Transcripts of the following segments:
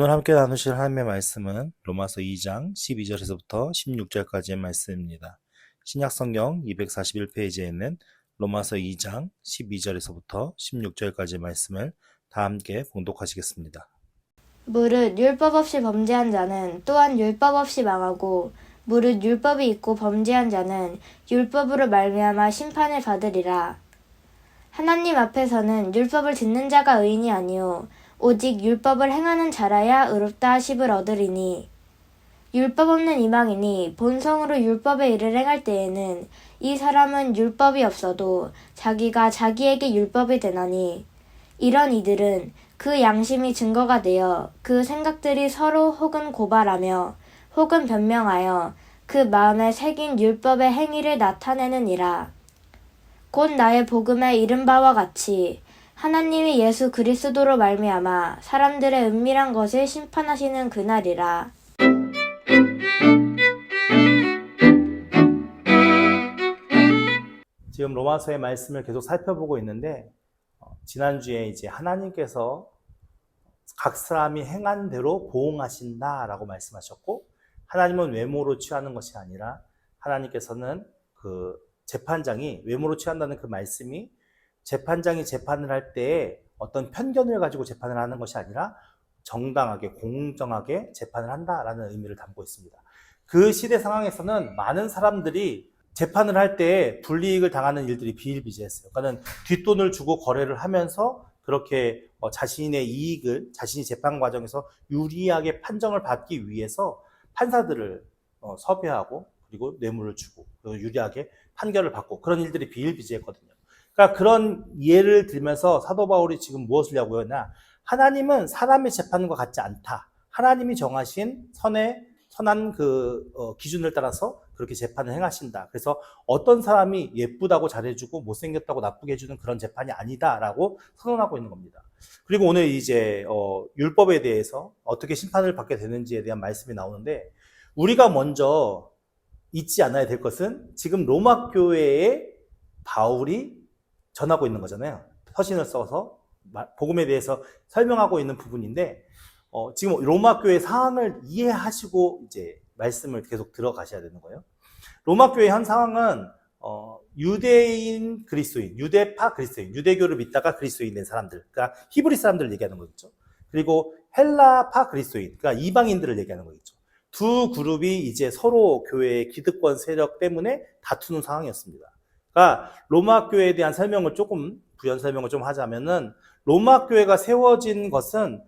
오늘 함께 나누실 하나님의 말씀은 로마서 2장 12절에서부터 16절까지의 말씀입니다. 신약성경 241페이지에 있는 로마서 2장 12절에서부터 16절까지의 말씀을 다 함께 봉독하시겠습니다. 무릇 율법 없이 범죄한 자는 또한 율법 없이 망하고 무릇 율법이 있고 범죄한 자는 율법으로 말미암아 심판을 받으리라. 하나님 앞에서는 율법을 듣는 자가 의인이 아니요 오직 율법을 행하는 자라야 의롭다 하심을 얻으리니 율법 없는 이방인이 본성으로 율법의 일을 행할 때에는 이 사람은 율법이 없어도 자기가 자기에게 율법이 되나니 이런 이들은 그 양심이 증거가 되어 그 생각들이 서로 혹은 고발하며 혹은 변명하여 그 마음에 새긴 율법의 행위를 나타내느니라. 곧 나의 복음에 이른 바와 같이 하나님이 예수 그리스도로 말미암아 사람들의 은밀한 것을 심판하시는 그날이라. 지금 로마서의 말씀을 계속 살펴보고 있는데 지난주에 이제 하나님께서 각 사람이 행한 대로 보응하신다라고 말씀하셨고, 하나님은 외모로 취하는 것이 아니라 하나님께서는 그 재판장이 외모로 취한다는 그 말씀이 재판장이 재판을 할 때에 어떤 편견을 가지고 재판을 하는 것이 아니라 정당하게 공정하게 재판을 한다라는 의미를 담고 있습니다. 그 시대 상황에서는 많은 사람들이 재판을 할 때 불이익을 당하는 일들이 비일비재했어요. 그러니까 뒷돈을 주고 거래를 하면서 그렇게 자신의 이익을 자신이 재판 과정에서 유리하게 판정을 받기 위해서 판사들을 섭외하고 그리고 뇌물을 주고 유리하게 판결을 받고 그런 일들이 비일비재했거든요. 그러니까 그런 예를 들면서 사도 바울이 지금 무엇을 야구했냐? 하나님은 사람의 재판과 같지 않다. 하나님이 정하신 선한 기준을 따라서 그렇게 재판을 행하신다. 그래서 어떤 사람이 예쁘다고 잘해주고 못생겼다고 나쁘게 해주는 그런 재판이 아니다라고 선언하고 있는 겁니다. 그리고 오늘 이제 율법에 대해서 어떻게 심판을 받게 되는지에 대한 말씀이 나오는데, 우리가 먼저 잊지 않아야 될 것은 지금 로마 교회에 바울이 전하고 있는 거잖아요. 서신을 써서 복음에 대해서 설명하고 있는 부분인데, 지금 로마 교회 상황을 이해하시고 이제 말씀을 계속 들어가셔야 되는 거예요. 로마 교회 현 상황은 유대인 그리스도인, 유대파 그리스도인, 유대교를 믿다가 그리스도인 된 사람들, 그러니까 히브리 사람들을 얘기하는 거겠죠. 그리고 헬라파 그리스도인, 그러니까 이방인들을 얘기하는 거겠죠. 두 그룹이 이제 서로 교회의 기득권 세력 때문에 다투는 상황이었습니다. 그러니까 로마 교회에 대한 설명을 조금 부연 설명을 좀 하자면은, 로마 교회가 세워진 것은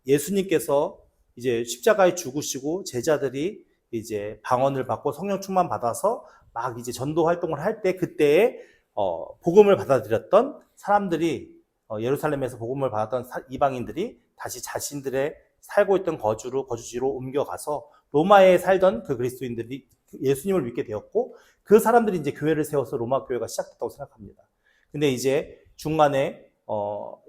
예수님께서 이제 십자가에 죽으시고 제자들이 이제 방언을 받고 성령 충만 받아서 막 이제 전도 활동을 할 때, 그때에 복음을 받아들였던 사람들이, 예루살렘에서 복음을 받았던 이방인들이 다시 자신들의 살고 있던 거주지로 옮겨가서 로마에 살던 그 그리스도인들이 예수님을 믿게 되었고, 그 사람들이 이제 교회를 세워서 로마 교회가 시작됐다고 생각합니다. 근데 이제 중간에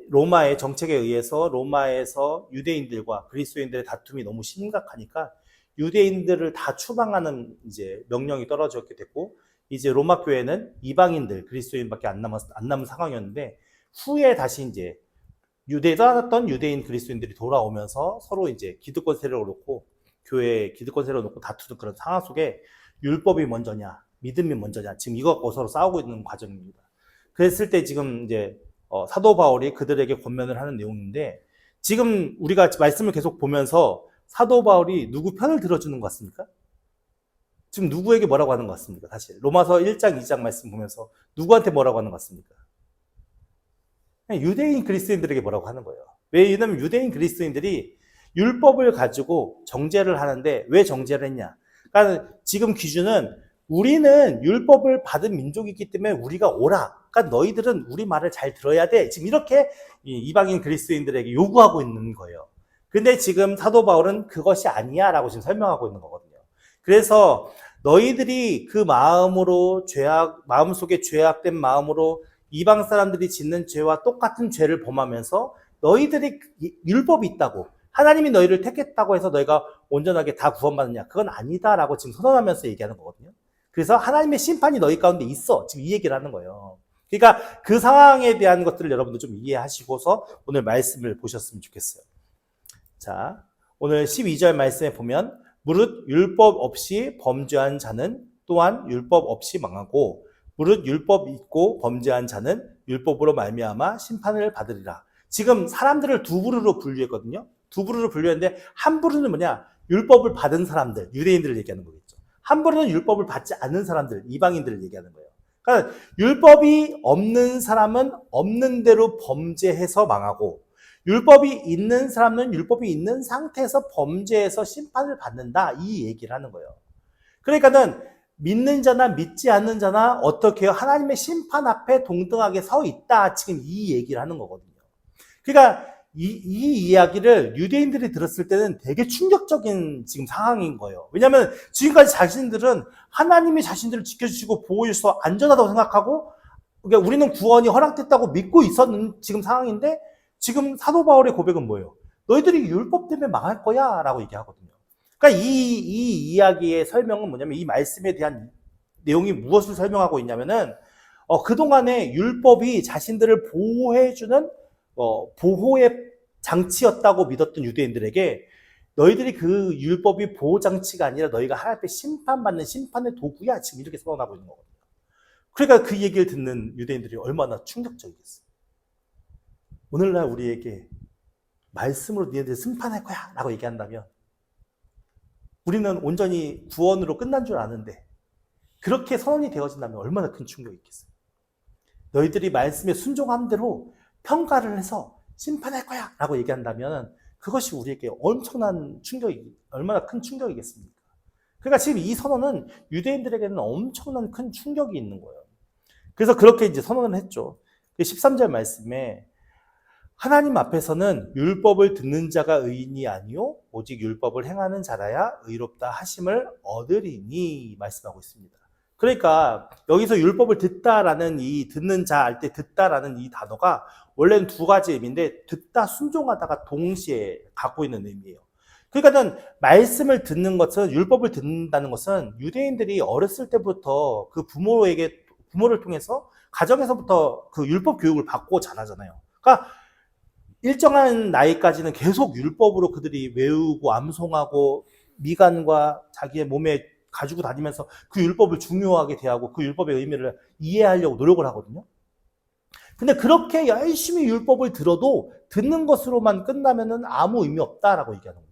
로마의 정책에 의해서 로마에서 유대인들과 그리스도인들의 다툼이 너무 심각하니까 유대인들을 다 추방하는 이제 명령이 떨어졌게 됐고, 이제 로마 교회는 이방인들, 그리스도인밖에 안 남은 상황이었는데, 후에 다시 이제 떠났던 유대인 그리스도인들이 돌아오면서 서로 이제 기득권 세력을 놓고, 교회에 기득권 세력을 놓고 다투는 그런 상황 속에 율법이 먼저냐, 믿음이 먼저냐, 지금 이거 갖고 서로 싸우고 있는 과정입니다. 그랬을 때 지금 이제 사도 바울이 그들에게 권면을 하는 내용인데, 지금 우리가 말씀을 계속 보면서 사도 바울이 누구 편을 들어주는 것 같습니까? 지금 누구에게 뭐라고 하는 것 같습니까? 사실 로마서 1장 2장 말씀 보면서 누구한테 뭐라고 하는 것 같습니까? 그냥 유대인 그리스도인들에게 뭐라고 하는 거예요. 왜냐하면 유대인 그리스도인들이 율법을 가지고 정죄를 하는데, 왜 정죄를 했냐? 그러니까 지금 기준은 우리는 율법을 받은 민족이기 때문에 우리가 옳아. 그러니까 너희들은 우리 말을 잘 들어야 돼. 지금 이렇게 이방인 그리스도인들에게 요구하고 있는 거예요. 근데 지금 사도 바울은 그것이 아니야 라고 지금 설명하고 있는 거거든요. 그래서 너희들이 그 마음속에 죄악된 마음으로 이방 사람들이 짓는 죄와 똑같은 죄를 범하면서 너희들이 율법이 있다고, 하나님이 너희를 택했다고 해서 너희가 온전하게 다 구원받느냐? 그건 아니다라고 지금 선언하면서 얘기하는 거거든요. 그래서 하나님의 심판이 너희 가운데 있어. 지금 이 얘기를 하는 거예요. 그러니까 그 상황에 대한 것들을 여러분들 좀 이해하시고서 오늘 말씀을 보셨으면 좋겠어요. 자, 오늘 12절 말씀에 보면 무릇 율법 없이 범죄한 자는 또한 율법 없이 망하고 무릇 율법 있고 범죄한 자는 율법으로 말미암아 심판을 받으리라. 지금 사람들을 두 부류로 분류했거든요. 두 부류로 분류했는데 한 부류는 뭐냐? 율법을 받은 사람들, 유대인들을 얘기하는 거겠죠. 한 부류는 율법을 받지 않는 사람들, 이방인들을 얘기하는 거예요. 그러니까 율법이 없는 사람은 없는 대로 범죄해서 망하고 율법이 있는 사람은 율법이 있는 상태에서 범죄해서 심판을 받는다. 이 얘기를 하는 거예요. 그러니까는 믿는 자나 믿지 않는 자나 어떻게 해요? 하나님의 심판 앞에 동등하게 서 있다. 지금 이 얘기를 하는 거거든요. 그러니까 이 이야기를 유대인들이 들었을 때는 되게 충격적인 지금 상황인 거예요. 왜냐하면 지금까지 자신들은 하나님이 자신들을 지켜주시고 보호해주셔서 안전하다고 생각하고 그러니까 우리는 구원이 허락됐다고 믿고 있었는 지금 상황인데 지금 사도 바울의 고백은 뭐예요? 너희들이 율법 때문에 망할 거야 라고 얘기하거든요. 그러니까 이 이야기의 설명은 뭐냐면 이 말씀에 대한 내용이 무엇을 설명하고 있냐면은 그동안에 율법이 자신들을 보호해주는 보호의 장치였다고 믿었던 유대인들에게 너희들이 그 율법이 보호장치가 아니라 너희가 하나님 앞에 심판받는 심판의 도구야. 지금 이렇게 선언하고 있는 거거든요. 그러니까 그 얘기를 듣는 유대인들이 얼마나 충격적이겠어요. 오늘날 우리에게 말씀으로 너희들 심판할 거야 라고 얘기한다면 우리는 온전히 구원으로 끝난 줄 아는데 그렇게 선언이 되어진다면 얼마나 큰 충격이 있겠어요. 너희들이 말씀에 순종한 대로 평가를 해서 심판할 거야 라고 얘기한다면 그것이 우리에게 엄청난 충격이, 얼마나 큰 충격이겠습니까? 그러니까 지금 이 선언은 유대인들에게는 엄청난 큰 충격이 있는 거예요. 그래서 그렇게 이제 선언을 했죠. 13절 말씀에 하나님 앞에서는 율법을 듣는 자가 의인이 아니요 오직 율법을 행하는 자라야 의롭다 하심을 얻으리니 말씀하고 있습니다. 그러니까 여기서 율법을 듣다라는 이 듣는 자 할 때 듣다라는 이 단어가 원래는 두 가지 의미인데 듣다 순종하다가 동시에 갖고 있는 의미예요. 그러니까는 말씀을 듣는 것은 율법을 듣는다는 것은 유대인들이 어렸을 때부터 그 부모를 통해서 가정에서부터 그 율법 교육을 받고 자라잖아요. 그러니까 일정한 나이까지는 계속 율법으로 그들이 외우고 암송하고 미간과 자기의 몸에 가지고 다니면서 그 율법을 중요하게 대하고 그 율법의 의미를 이해하려고 노력을 하거든요. 근데 그렇게 열심히 율법을 들어도 듣는 것으로만 끝나면은 아무 의미 없다라고 얘기하는 겁니다.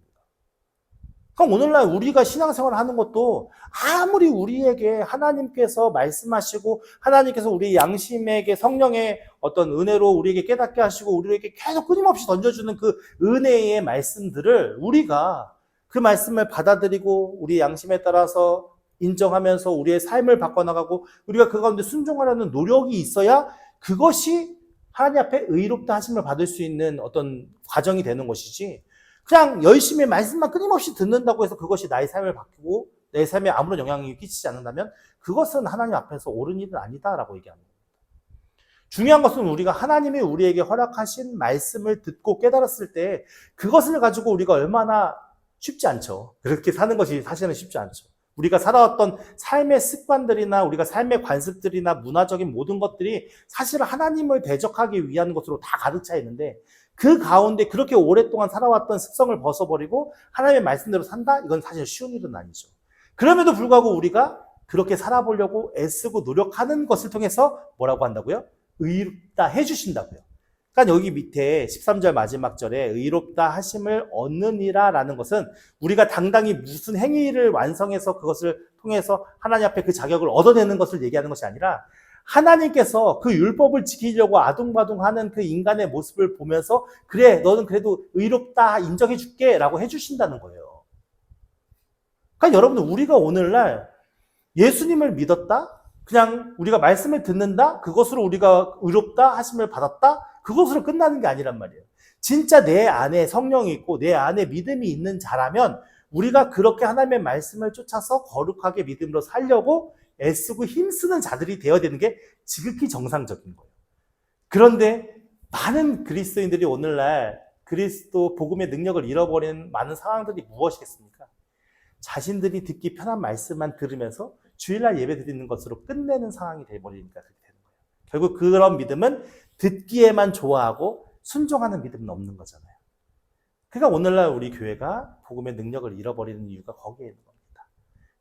그럼 오늘날 우리가 신앙생활을 하는 것도 아무리 우리에게 하나님께서 말씀하시고 하나님께서 우리 양심에게 성령의 어떤 은혜로 우리에게 깨닫게 하시고 우리에게 계속 끊임없이 던져주는 그 은혜의 말씀들을 우리가 그 말씀을 받아들이고 우리 양심에 따라서 인정하면서 우리의 삶을 바꿔나가고 우리가 그 가운데 순종하려는 노력이 있어야 그것이 하나님 앞에 의롭다 하심을 받을 수 있는 어떤 과정이 되는 것이지 그냥 열심히 말씀만 끊임없이 듣는다고 해서 그것이 나의 삶을 바꾸고 내 삶에 아무런 영향이 끼치지 않는다면 그것은 하나님 앞에서 옳은 일은 아니다라고 얘기합니다. 중요한 것은 우리가 하나님이 우리에게 허락하신 말씀을 듣고 깨달았을 때 그것을 가지고 우리가 얼마나 쉽지 않죠. 그렇게 사는 것이 사실은 쉽지 않죠. 우리가 살아왔던 삶의 습관들이나 우리가 삶의 관습들이나 문화적인 모든 것들이 사실 하나님을 대적하기 위한 것으로 다 가득 차 있는데 그 가운데 그렇게 오랫동안 살아왔던 습성을 벗어버리고 하나님의 말씀대로 산다? 이건 사실 쉬운 일은 아니죠. 그럼에도 불구하고 우리가 그렇게 살아보려고 애쓰고 노력하는 것을 통해서 뭐라고 한다고요? 의롭다 해주신다고요. 그러니까 여기 밑에 13절 마지막 절에 의롭다 하심을 얻느니라 라는 것은 우리가 당당히 무슨 행위를 완성해서 그것을 통해서 하나님 앞에 그 자격을 얻어내는 것을 얘기하는 것이 아니라 하나님께서 그 율법을 지키려고 아둥바둥하는 그 인간의 모습을 보면서 그래 너는 그래도 의롭다 인정해 줄게 라고 해주신다는 거예요. 그러니까 여러분들 우리가 오늘날 예수님을 믿었다? 그냥 우리가 말씀을 듣는다? 그것으로 우리가 의롭다 하심을 받았다? 그것으로 끝나는 게 아니란 말이에요. 진짜 내 안에 성령이 있고 내 안에 믿음이 있는 자라면 우리가 그렇게 하나님의 말씀을 쫓아서 거룩하게 믿음으로 살려고 애쓰고 힘쓰는 자들이 되어야 되는 게 지극히 정상적인 거예요. 그런데 많은 그리스도인들이 오늘날 그리스도 복음의 능력을 잃어버리는 많은 상황들이 무엇이겠습니까? 자신들이 듣기 편한 말씀만 들으면서 주일날 예배 드리는 것으로 끝내는 상황이 되어버리니까 그렇게 되는 거예요. 결국 그런 믿음은 듣기에만 좋아하고 순종하는 믿음은 없는 거잖아요. 그러니까 오늘날 우리 교회가 복음의 능력을 잃어버리는 이유가 거기에 있는 겁니다.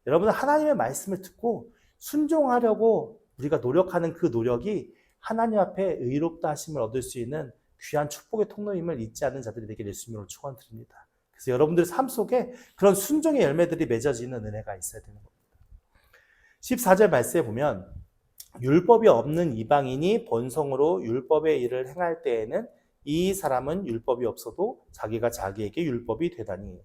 여러분은 하나님의 말씀을 듣고 순종하려고 우리가 노력하는 그 노력이 하나님 앞에 의롭다 하심을 얻을 수 있는 귀한 축복의 통로임을 잊지 않는 자들이 되기를 예수님으로 축원드립니다. 그래서 여러분들의 삶 속에 그런 순종의 열매들이 맺어지는 은혜가 있어야 되는 겁니다. 14절 말씀에 보면 율법이 없는 이방인이 본성으로 율법의 일을 행할 때에는 이 사람은 율법이 없어도 자기가 자기에게 율법이 되다니.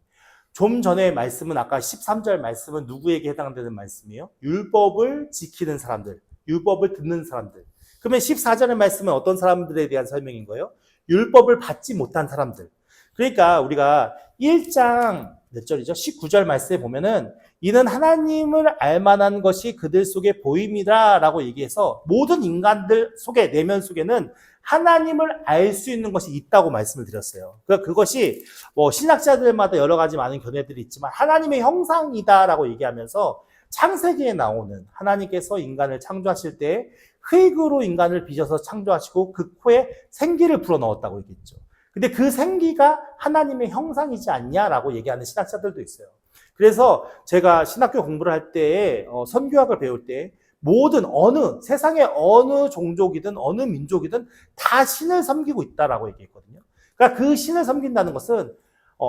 좀 전에 말씀은 아까 13절 말씀은 누구에게 해당되는 말씀이에요? 율법을 지키는 사람들, 율법을 듣는 사람들. 그러면 14절의 말씀은 어떤 사람들에 대한 설명인 거예요? 율법을 받지 못한 사람들. 그러니까 우리가 1장 몇 절이죠? 19절 말씀에 보면은 이는 하나님을 알만한 것이 그들 속에 보임이다 라고 얘기해서 모든 인간들 속에, 내면 속에는 하나님을 알 수 있는 것이 있다고 말씀을 드렸어요. 그러니까 그것이 신학자들마다 여러 가지 많은 견해들이 있지만 하나님의 형상이다라고 얘기하면서 창세기에 나오는 하나님께서 인간을 창조하실 때 흙으로 인간을 빚어서 창조하시고 그 코에 생기를 불어넣었다고 얘기했죠. 근데 그 생기가 하나님의 형상이지 않냐라고 얘기하는 신학자들도 있어요. 그래서 제가 신학교 공부를 할 때 선교학을 배울 때 모든 세상의 어느 종족이든 어느 민족이든 다 신을 섬기고 있다라고 얘기했거든요. 그러니까 그 신을 섬긴다는 것은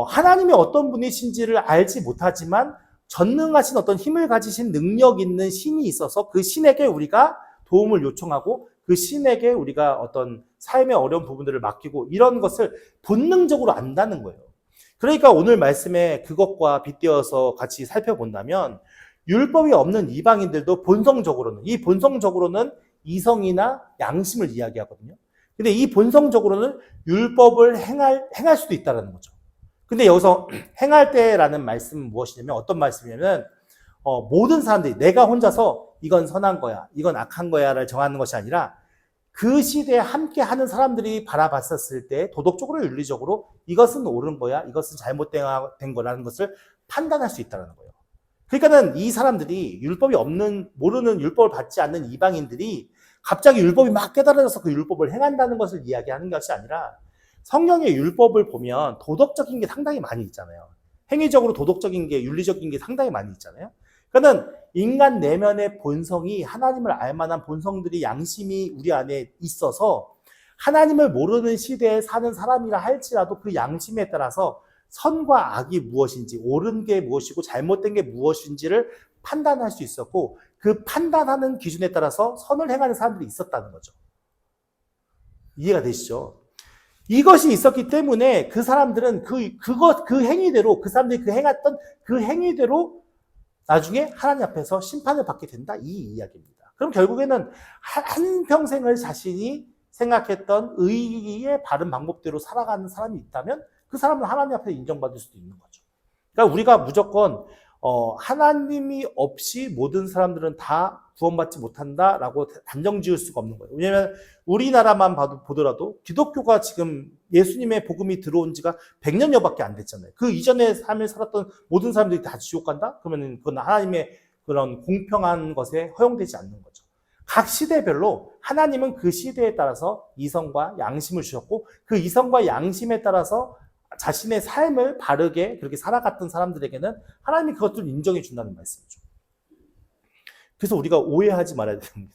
하나님이 어떤 분이신지를 알지 못하지만 전능하신 어떤 힘을 가지신 능력 있는 신이 있어서 그 신에게 우리가 도움을 요청하고 그 신에게 우리가 어떤 삶의 어려운 부분들을 맡기고 이런 것을 본능적으로 안다는 거예요. 그러니까 오늘 말씀에 그것과 빗대어서 같이 살펴본다면 율법이 없는 이방인들도 본성적으로는 이성이나 양심을 이야기하거든요. 근데 이 본성적으로는 율법을 행할 수도 있다는 거죠. 근데 여기서 행할 때라는 말씀은 무엇이냐면 어떤 말씀이냐면 모든 사람들이 내가 혼자서 이건 선한 거야, 이건 악한 거야를 정하는 것이 아니라 그 시대에 함께 하는 사람들이 바라봤었을 때 도덕적으로 윤리적으로 이것은 옳은 거야, 이것은 잘못된 거라는 것을 판단할 수 있다는 거예요. 그러니까는 이 사람들이 모르는 율법을 받지 않는 이방인들이 갑자기 율법이 막 깨달아져서 그 율법을 행한다는 것을 이야기하는 것이 아니라 성경의 율법을 보면 도덕적인 게 상당히 많이 있잖아요. 행위적으로 도덕적인 게, 윤리적인 게 상당히 많이 있잖아요. 그러니까 인간 내면의 본성이 하나님을 알만한 본성들이 양심이 우리 안에 있어서 하나님을 모르는 시대에 사는 사람이라 할지라도 그 양심에 따라서 선과 악이 무엇인지, 옳은 게 무엇이고 잘못된 게 무엇인지를 판단할 수 있었고 그 판단하는 기준에 따라서 선을 행하는 사람들이 있었다는 거죠. 이해가 되시죠? 이것이 있었기 때문에 그 사람들은 그 행위대로, 그 사람들이 행했던 그 행위대로 나중에 하나님 앞에서 심판을 받게 된다, 이 이야기입니다. 그럼 결국에는 한평생을 자신이 생각했던 의의 바른 방법대로 살아가는 사람이 있다면 그 사람은 하나님 앞에 인정받을 수도 있는 거죠. 그러니까 우리가 무조건 하나님이 없이 모든 사람들은 다 구원받지 못한다라고 단정 지을 수가 없는 거예요. 왜냐하면 우리나라만 보더라도 기독교가 지금 예수님의 복음이 들어온 지가 100년여밖에 안 됐잖아요. 그 이전에 삶을 살았던 모든 사람들이 다 지옥 간다? 그러면 그건 하나님의 그런 공평한 것에 허용되지 않는 거죠. 각 시대별로 하나님은 그 시대에 따라서 이성과 양심을 주셨고 그 이성과 양심에 따라서 자신의 삶을 바르게 그렇게 살아갔던 사람들에게는 하나님이 그것들을 인정해 준다는 말씀이죠. 그래서 우리가 오해하지 말아야 됩니다.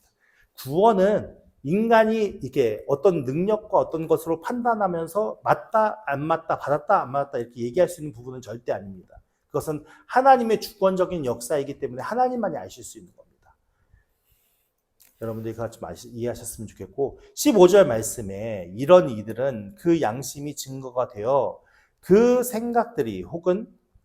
구원은 인간이 이게 어떤 능력과 어떤 것으로 판단하면서 맞다, 안 맞다, 받았다, 안 받았다 이렇게 얘기할 수 있는 부분은 절대 아닙니다. 그것은 하나님의 주권적인 역사이기 때문에 하나님만이 아실 수 있는 겁니다. 여러분들이 그것 좀 이해하셨으면 좋겠고 15절 말씀에 이런 이들은 그 양심이 증거가 되어 그 생각들이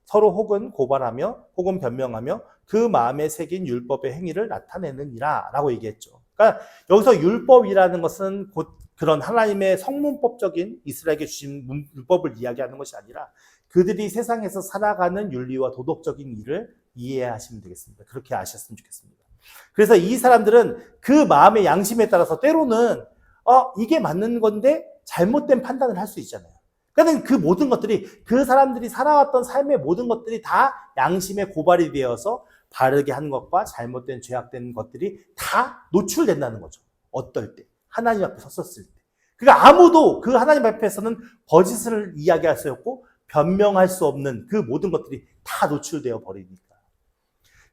서로 고발하며 혹은 변명하며 그 마음에 새긴 율법의 행위를 나타내느니라 라고 얘기했죠. 그러니까 여기서 율법이라는 것은 곧 그런 하나님의 성문법적인 이스라엘에게 주신 율법을 이야기하는 것이 아니라 그들이 세상에서 살아가는 윤리와 도덕적인 일을 이해하시면 되겠습니다. 그렇게 아셨으면 좋겠습니다. 그래서 이 사람들은 그 마음의 양심에 따라서 때로는 이게 맞는 건데 잘못된 판단을 할 수 있잖아요. 그러니까 그 모든 것들이 그 사람들이 살아왔던 삶의 모든 것들이 다 양심의 고발이 되어서 바르게 한 것과 잘못된 죄악된 것들이 다 노출된다는 거죠. 어떨 때? 하나님 앞에 섰었을 때. 그러니까 아무도 그 하나님 앞에서는 거짓을 이야기할 수 없고 변명할 수 없는 그 모든 것들이 다 노출되어 버리니까.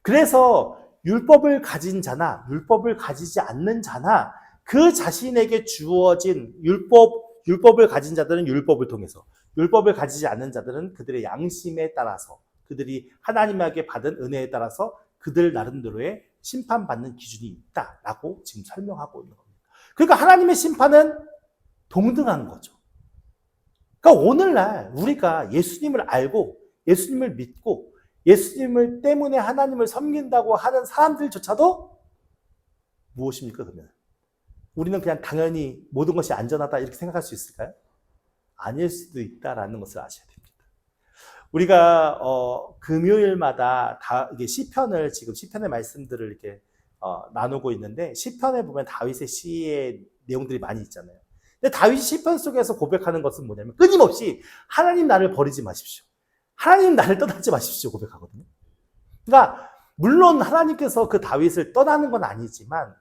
그래서 율법을 가진 자나 율법을 가지지 않는 자나 그 자신에게 주어진 율법을 가진 자들은 율법을 통해서, 율법을 가지지 않는 자들은 그들의 양심에 따라서, 그들이 하나님에게 받은 은혜에 따라서 그들 나름대로의 심판받는 기준이 있다라고 지금 설명하고 있는 겁니다. 그러니까 하나님의 심판은 동등한 거죠. 그러니까 오늘날 우리가 예수님을 알고 예수님을 믿고 예수님을 때문에 하나님을 섬긴다고 하는 사람들조차도 무엇입니까, 그러면? 우리는 그냥 당연히 모든 것이 안전하다 이렇게 생각할 수 있을까요? 아닐 수도 있다라는 것을 아셔야 됩니다. 우리가 금요일마다 다 이게 시편을 지금 시편의 말씀들을 이렇게 나누고 있는데 시편에 보면 다윗의 시의 내용들이 많이 있잖아요. 근데 다윗이 시편 속에서 고백하는 것은 뭐냐면 끊임없이 하나님 나를 버리지 마십시오. 하나님 나를 떠나지 마십시오 고백하거든요. 그러니까 물론 하나님께서 그 다윗을 떠나는 건 아니지만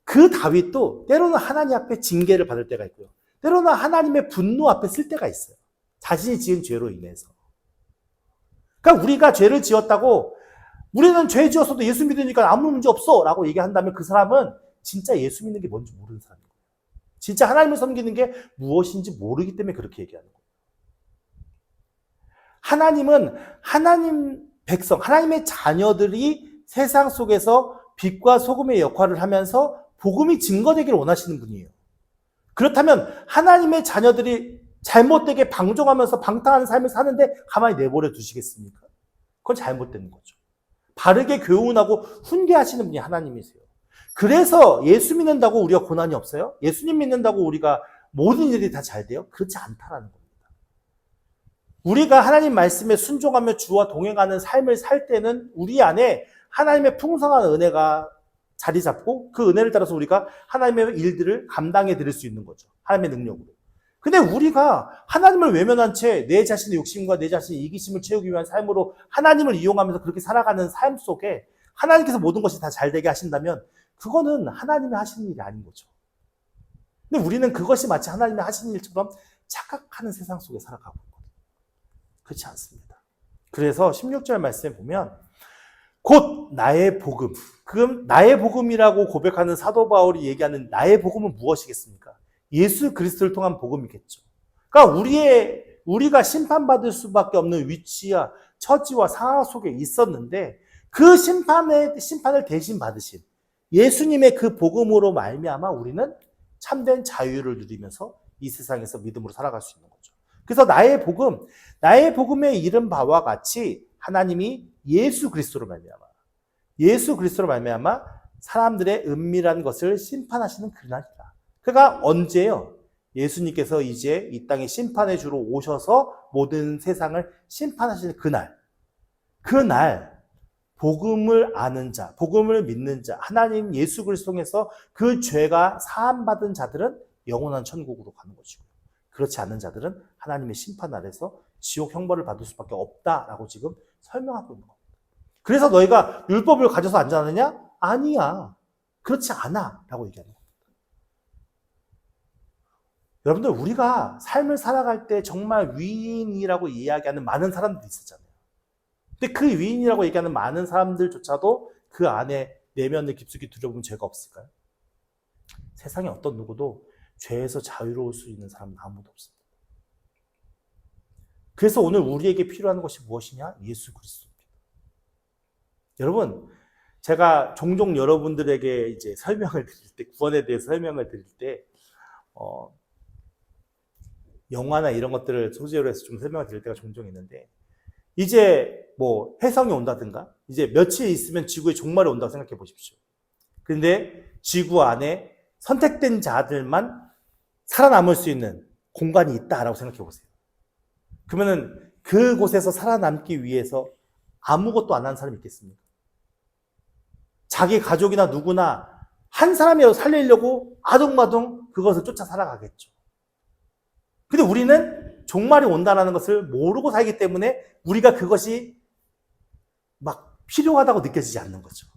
그 다윗도 때로는 하나님 앞에 징계를 받을 때가 있고요. 때로는 하나님의 분노 앞에 쓸 때가 있어요. 자신이 지은 죄로 인해서. 그러니까 우리가 죄를 지었다고 우리는 죄 지었어도 예수 믿으니까 아무 문제 없어 라고 얘기한다면 그 사람은 진짜 예수 믿는 게 뭔지 모르는 사람인 거예요. 진짜 하나님을 섬기는 게 무엇인지 모르기 때문에 그렇게 얘기하는 거예요. 하나님은 하나님 백성, 하나님의 자녀들이 세상 속에서 빛과 소금의 역할을 하면서 복음이 증거되기를 원하시는 분이에요. 그렇다면 하나님의 자녀들이 잘못되게 방종하면서 방탕한 삶을 사는데 가만히 내버려 두시겠습니까? 그건 잘못된 거죠. 바르게 교훈하고 훈계하시는 분이 하나님이세요. 그래서 예수 믿는다고 우리가 고난이 없어요? 예수님 믿는다고 우리가 모든 일이 다 잘 돼요? 그렇지 않다라는 겁니다. 우리가 하나님 말씀에 순종하며 주와 동행하는 삶을 살 때는 우리 안에 하나님의 풍성한 은혜가 자리 잡고 그 은혜를 따라서 우리가 하나님의 일들을 감당해 드릴 수 있는 거죠. 하나님의 능력으로. 근데 우리가 하나님을 외면한 채 내 자신의 욕심과 내 자신의 이기심을 채우기 위한 삶으로 하나님을 이용하면서 그렇게 살아가는 삶 속에 하나님께서 모든 것이 다 잘 되게 하신다면 그거는 하나님이 하시는 일이 아닌 거죠. 근데 우리는 그것이 마치 하나님이 하시는 일처럼 착각하는 세상 속에 살아가고 있거든요. 그렇지 않습니다. 그래서 16절 말씀에 보면 곧 나의 복음. 그럼 나의 복음이라고 고백하는 사도 바울이 얘기하는 나의 복음은 무엇이겠습니까? 예수 그리스도를 통한 복음이겠죠. 그러니까 우리가 심판받을 수밖에 없는 위치와 처지와 상황 속에 있었는데 그 심판을 대신 받으신 예수님의 그 복음으로 말미암아 우리는 참된 자유를 누리면서 이 세상에서 믿음으로 살아갈 수 있는 거죠. 그래서 나의 복음에 이른 바와 같이 하나님이 예수 그리스도로 말미암아 사람들의 은밀한 것을 심판하시는 그날이다. 그가 언제요? 예수님께서 이제 이 땅에 심판의 주로 오셔서 모든 세상을 심판하시는 그날 복음을 아는 자, 복음을 믿는 자, 하나님 예수 그리스도 통해서 그 죄가 사함받은 자들은 영원한 천국으로 가는 것이고 그렇지 않은 자들은 하나님의 심판 아래서 지옥 형벌을 받을 수밖에 없다라고 지금 설명하고 있는 겁니다. 그래서 너희가 율법을 가져서 안전하느냐? 아니야. 그렇지 않아. 라고 얘기하는 겁니다. 여러분들 우리가 삶을 살아갈 때 정말 위인이라고 이야기하는 많은 사람들이 있었잖아요. 근데 그 위인이라고 얘기하는 많은 사람들조차도 그 안에 내면을 깊숙이 들여보면 죄가 없을까요? 세상에 어떤 누구도 죄에서 자유로울 수 있는 사람은 아무도 없습니다. 그래서 오늘 우리에게 필요한 것이 무엇이냐? 예수 그리스도입니다. 여러분, 제가 종종 여러분들에게 이제 설명을 드릴 때, 구원에 대해서 설명을 드릴 때, 영화나 이런 것들을 소재로 해서 좀 설명을 드릴 때가 종종 있는데, 이제 뭐 해성이 온다든가, 이제 며칠 있으면 지구에 종말이 온다고 생각해 보십시오. 근데 지구 안에 선택된 자들만 살아남을 수 있는 공간이 있다라고 생각해 보세요. 그러면은 그곳에서 살아남기 위해서 아무것도 안 하는 사람이 있겠습니까? 자기 가족이나 누구나 한 사람이라도 살리려고 아둥바둥 그것을 쫓아 살아가겠죠. 근데 우리는 종말이 온다는 것을 모르고 살기 때문에 우리가 그것이 막 필요하다고 느껴지지 않는 거죠.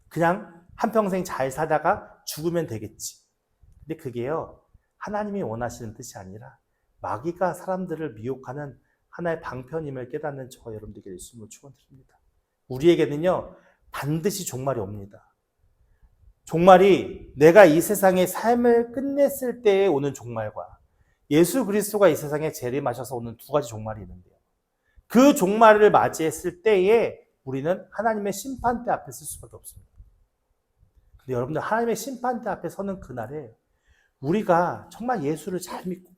그냥 한평생 잘 살다가 죽으면 되겠지. 근데 그게요, 하나님이 원하시는 뜻이 아니라 마귀가 사람들을 미혹하는 하나의 방편임을 깨닫는 저와 여러분들에게 예수님을 축원드립니다. 우리에게는요, 반드시 종말이 옵니다. 종말이 내가 이 세상의 삶을 끝냈을 때에 오는 종말과 예수 그리스도가 이 세상에 재림하셔서 오는 두 가지 종말이 있는데요. 그 종말을 맞이했을 때에 우리는 하나님의 심판대 앞에 설 수밖에 없습니다. 근데 여러분들, 하나님의 심판대 앞에 서는 그날에 우리가 정말 예수를 잘 믿고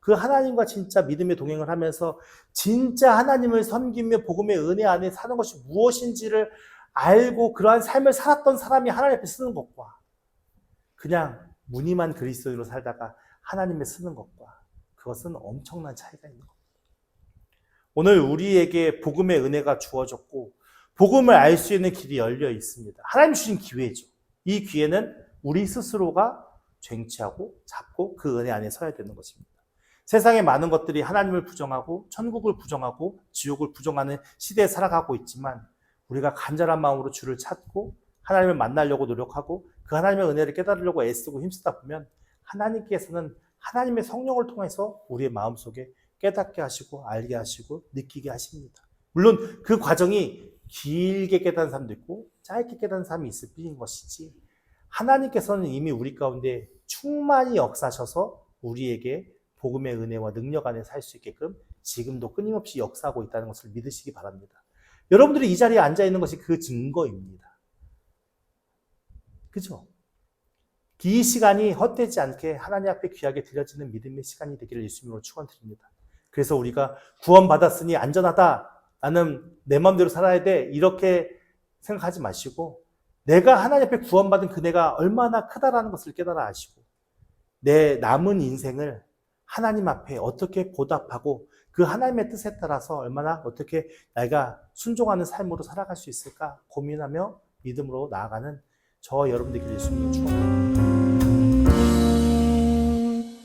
그 하나님과 진짜 믿음의 동행을 하면서 진짜 하나님을 섬기며 복음의 은혜 안에 사는 것이 무엇인지를 알고 그러한 삶을 살았던 사람이 하나님 앞에 쓰는 것과 그냥 무늬만 그리스도인으로 살다가 하나님에 쓰는 것과 그것은 엄청난 차이가 있는 겁니다. 오늘 우리에게 복음의 은혜가 주어졌고 복음을 알 수 있는 길이 열려 있습니다. 하나님 주신 기회죠. 이 기회는 우리 스스로가 쟁취하고 잡고 그 은혜 안에 서야 되는 것입니다. 세상의 많은 것들이 하나님을 부정하고 천국을 부정하고 지옥을 부정하는 시대에 살아가고 있지만 우리가 간절한 마음으로 주를 찾고 하나님을 만나려고 노력하고 그 하나님의 은혜를 깨달으려고 애쓰고 힘쓰다 보면 하나님께서는 하나님의 성령을 통해서 우리의 마음속에 깨닫게 하시고 알게 하시고 느끼게 하십니다. 물론 그 과정이 길게 깨닫는 사람도 있고 짧게 깨닫는 사람이 있을 뿐인 것이지 하나님께서는 이미 우리 가운데 충만히 역사하셔서 우리에게 복음의 은혜와 능력 안에 살 수 있게끔 지금도 끊임없이 역사하고 있다는 것을 믿으시기 바랍니다. 여러분들이 이 자리에 앉아있는 것이 그 증거입니다. 그죠? 이 시간이 헛되지 않게 하나님 앞에 귀하게 드려지는 믿음의 시간이 되기를 예수님으로 축원드립니다. 그래서 우리가 구원받았으니 안전하다, 나는 내 마음대로 살아야 돼, 이렇게 생각하지 마시고 내가 하나님 앞에 구원받은 그네가 얼마나 크다라는 것을 깨달아 아시고 내 남은 인생을 하나님 앞에 어떻게 보답하고 그 하나님의 뜻에 따라서 얼마나 어떻게 내가 순종하는 삶으로 살아갈 수 있을까 고민하며 믿음으로 나아가는 저와 여러분들에게 예수님을 축원합니다.